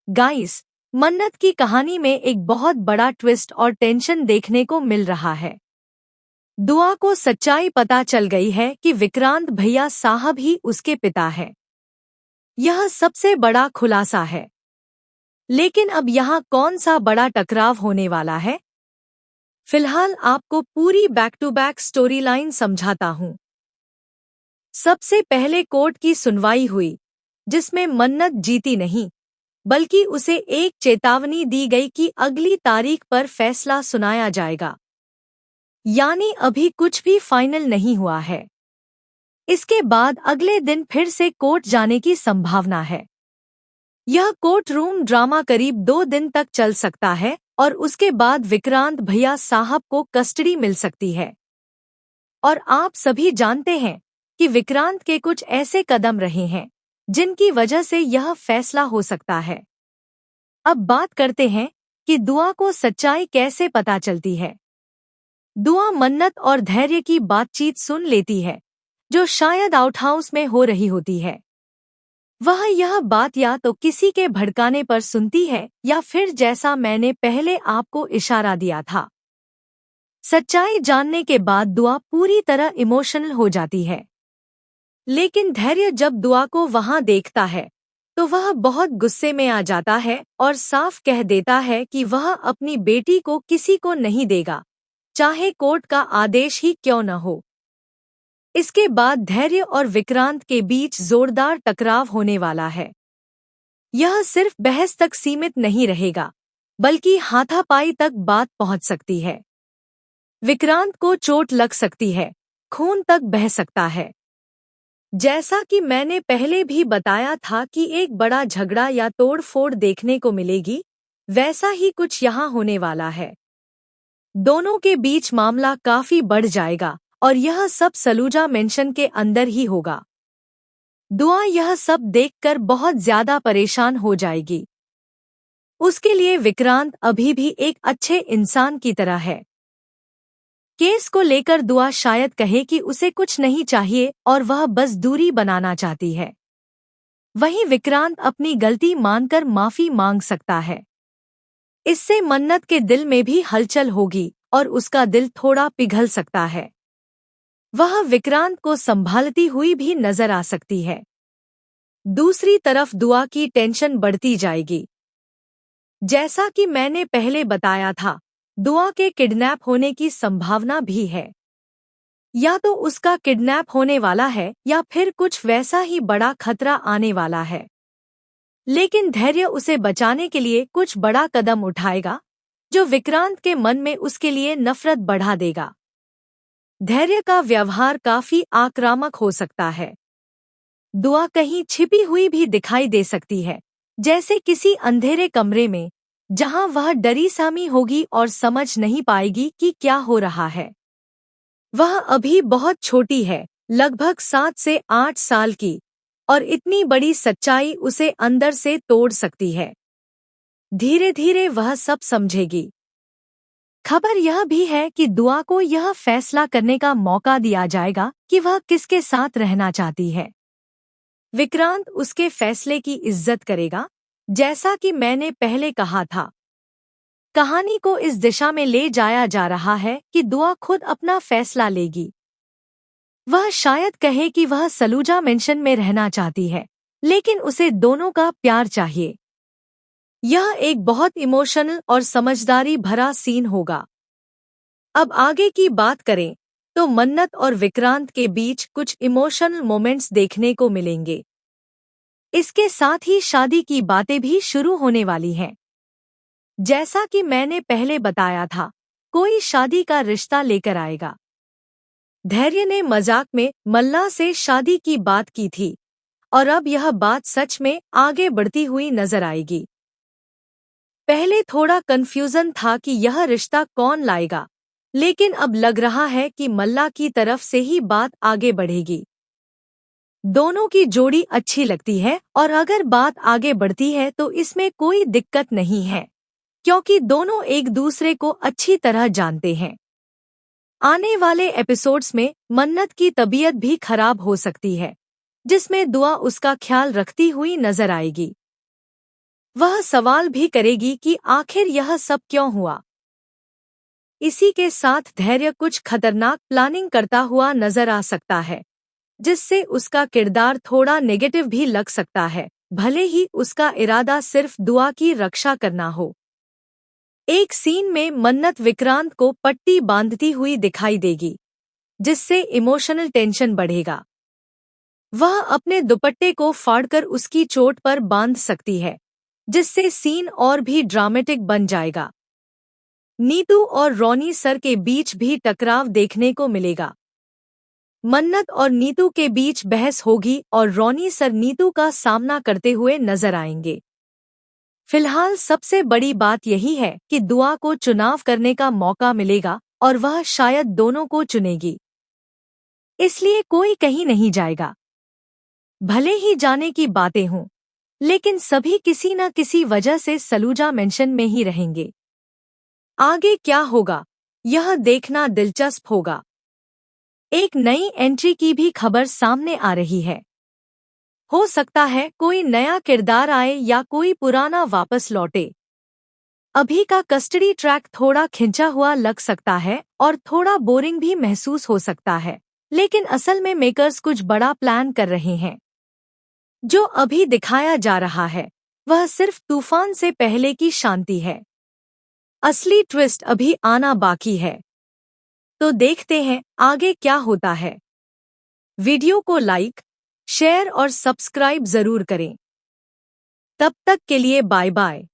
Guys, मन्नत की कहानी में एक बहुत बड़ा ट्विस्ट और टेंशन देखने को मिल रहा है। दुआ को सच्चाई पता चल गई है कि विक्रांत भैया साहब ही उसके पिता है। यह सबसे बड़ा खुलासा है। लेकिन अब यहाँ कौन सा बड़ा टकराव होने वाला है? फिलहाल आपको पूरी back to back story line समझाता हूँ। सबसे पहले कोर्ट की सुनवाई हुई, जिसमें मन्नत जीती नहीं, बल्कि उसे एक चेतावनी दी गई कि अगली तारीख पर फैसला सुनाया जाएगा। यानी अभी कुछ भी फाइनल नहीं हुआ है। इसके बाद अगले दिन फिर से कोर्ट जाने की संभावना है। यह कोर्ट रूम ड्रामा करीब 2 दिन तक चल सकता है और उसके बाद विक्रांत भैया साहब को कस्टडी मिल सकती है। और आप सभी जानते हैं कि विक्रांत के कुछ ऐसे कदम रहे हैं जिनकी वजह से यह फैसला हो सकता है। अब बात करते हैं कि दुआ को सच्चाई कैसे पता चलती है। दुआ मन्नत और धैर्य की बातचीत सुन लेती है, जो शायद आउटहाउस में हो रही होती है। वह यह बात या तो किसी के भड़काने पर सुनती है या फिर जैसा मैंने पहले आपको इशारा दिया था। सच्चाई जानने के बाद दुआ पूरी तरह इमोशनल हो जाती है। लेकिन धैर्य जब दुआ को वहां देखता है तो वह बहुत गुस्से में आ जाता है और साफ कह देता है कि वह अपनी बेटी को किसी को नहीं देगा, चाहे कोर्ट का आदेश ही क्यों न हो। इसके बाद धैर्य और विक्रांत के बीच जोरदार टकराव होने वाला है। यह सिर्फ बहस तक सीमित नहीं रहेगा, बल्कि हाथापाई तक बात पहुंच सकती है। विक्रांत को चोट लग सकती है, खून तक बह सकता है। जैसा कि मैंने पहले भी बताया था कि एक बड़ा झगड़ा या तोड़-फोड़ देखने को मिलेगी, वैसा ही कुछ यहाँ होने वाला है। दोनों के बीच मामला काफी बढ़ जाएगा और यह सब सलूजा मेंशन के अंदर ही होगा। दुआ यह सब देखकर बहुत ज्यादा परेशान हो जाएगी। उसके लिए विक्रांत अभी भी एक अच्छे इंसान की तरह है। केस को लेकर दुआ शायद कहे कि उसे कुछ नहीं चाहिए और वह बस दूरी बनाना चाहती है। वहीं विक्रांत अपनी गलती मानकर माफी मांग सकता है। इससे मन्नत के दिल में भी हलचल होगी और उसका दिल थोड़ा पिघल सकता है। वह विक्रांत को संभालती हुई भी नजर आ सकती है। दूसरी तरफ दुआ की टेंशन बढ़ती जाएगी। जैसा कि मैंने पहले बताया था, दुआ के किडनैप होने की संभावना भी है। या तो उसका किडनैप होने वाला है या फिर कुछ वैसा ही बड़ा खतरा आने वाला है। लेकिन धैर्य उसे बचाने के लिए कुछ बड़ा कदम उठाएगा, जो विक्रांत के मन में उसके लिए नफरत बढ़ा देगा। धैर्य का व्यवहार काफी आक्रामक हो सकता है। दुआ कहीं छिपी हुई भी दिखाई दे सकती है, जैसे किसी अंधेरे कमरे में, जहां वह डरी सहमी होगी और समझ नहीं पाएगी कि क्या हो रहा है। वह अभी बहुत छोटी है, लगभग 7 से 8 साल की, और इतनी बड़ी सच्चाई उसे अंदर से तोड़ सकती है। धीरे धीरे वह सब समझेगी। खबर यह भी है कि दुआ को यह फैसला करने का मौका दिया जाएगा कि वह किसके साथ रहना चाहती है। विक्रांत उसके फैसले की इज्जत करेगा, जैसा कि मैंने पहले कहा था। कहानी को इस दिशा में ले जाया जा रहा है कि दुआ खुद अपना फैसला लेगी। वह शायद कहे कि वह सलूजा मेंशन में रहना चाहती है, लेकिन उसे दोनों का प्यार चाहिए। यह एक बहुत इमोशनल और समझदारी भरा सीन होगा। अब आगे की बात करें तो मन्नत और विक्रांत के बीच कुछ इमोशनल मोमेंट्स देखने को मिलेंगे। इसके साथ ही शादी की बातें भी शुरू होने वाली हैं। जैसा कि मैंने पहले बताया था, कोई शादी का रिश्ता लेकर आएगा। धैर्य ने मजाक में मल्ला से शादी की बात की थी और अब यह बात सच में आगे बढ़ती हुई नजर आएगी। पहले थोड़ा कंफ्यूजन था कि यह रिश्ता कौन लाएगा, लेकिन अब लग रहा है कि मल्ला की तरफ से ही बात आगे बढ़ेगी। दोनों की जोड़ी अच्छी लगती है और अगर बात आगे बढ़ती है तो इसमें कोई दिक्कत नहीं है, क्योंकि दोनों एक दूसरे को अच्छी तरह जानते हैं। आने वाले एपिसोड्स में मन्नत की तबीयत भी खराब हो सकती है, जिसमें दुआ उसका ख्याल रखती हुई नजर आएगी। वह सवाल भी करेगी कि आखिर यह सब क्यों हुआ। इसी के साथ धैर्य कुछ खतरनाक प्लानिंग करता हुआ नजर आ सकता है, जिससे उसका किरदार थोड़ा नेगेटिव भी लग सकता है, भले ही उसका इरादा सिर्फ दुआ की रक्षा करना हो। एक सीन में मन्नत विक्रांत को पट्टी बांधती हुई दिखाई देगी, जिससे इमोशनल टेंशन बढ़ेगा। वह अपने दुपट्टे को फाड़कर उसकी चोट पर बांध सकती है, जिससे सीन और भी ड्रामेटिक बन जाएगा। नीतू और रोनी सर के बीच भी टकराव देखने को मिलेगा। मन्नत और नीतू के बीच बहस होगी और रोनी सर नीतू का सामना करते हुए नजर आएंगे। फिलहाल सबसे बड़ी बात यही है कि दुआ को चुनाव करने का मौका मिलेगा और वह शायद दोनों को चुनेगी, इसलिए कोई कहीं नहीं जाएगा। भले ही जाने की बातें हों, लेकिन सभी किसी न किसी वजह से सलूजा मेंशन में ही रहेंगे। आगे क्या होगा, यह देखना दिलचस्प होगा। एक नई एंट्री की भी खबर सामने आ रही है। हो सकता है कोई नया किरदार आए या कोई पुराना वापस लौटे। अभी का कस्टडी ट्रैक थोड़ा खिंचा हुआ लग सकता है और थोड़ा बोरिंग भी महसूस हो सकता है, लेकिन असल में मेकर्स कुछ बड़ा प्लान कर रहे हैं। जो अभी दिखाया जा रहा है वह सिर्फ तूफान से पहले की शांति है। असली ट्विस्ट अभी आना बाकी है। तो देखते हैं आगे क्या होता है। वीडियो को लाइक, शेयर और सब्सक्राइब जरूर करें। तब तक के लिए बाय बाय।